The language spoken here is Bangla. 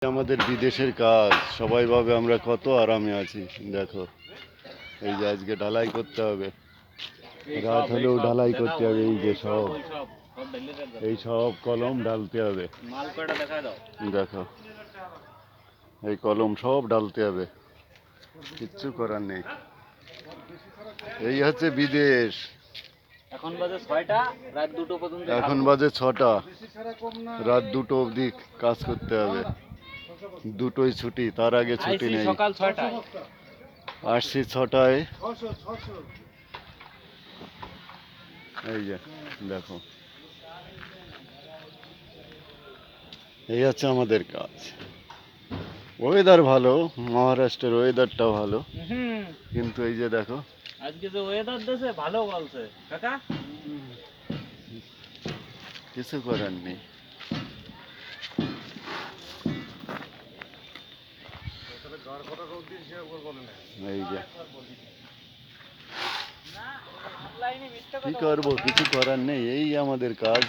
আমাদের বিদেশের কাজ সবাই ভাবে আমরা কত আরামে আছি। দেখো এই যে আজকে ঢালাই করতে হবে, রাত হলেও ঢালাই করতে হবে। এই যে সব এই সব কলম ঢালতে হবে। দেখো এই কলম সব ঢালতে হবে, কিচ্ছু করার নেই। এই হচ্ছে বিদেশ। এখন বাজে 6টা, রাত 2টো পর্যন্ত। এখন বাজে 6টা, রাত 2টো অবধি কাজ করতে হবে। 2টোই ছুটি, তার আগে ছুটি নেই। সকাল 6টায় আসছি 6টায়। এই যে দেখো, এই হচ্ছে আমাদের কাজ। ওয়েদার ভালো, মহারাষ্ট্রের ওয়েদারটা ভালো, কিন্তু এই যে দেখো আজকে যে ওয়েদার দেশে ভালো বলছে কাকা, কিছু করার নেই। এই যে কি করবো, কিছু করার নেই, এই আমাদের কাজ।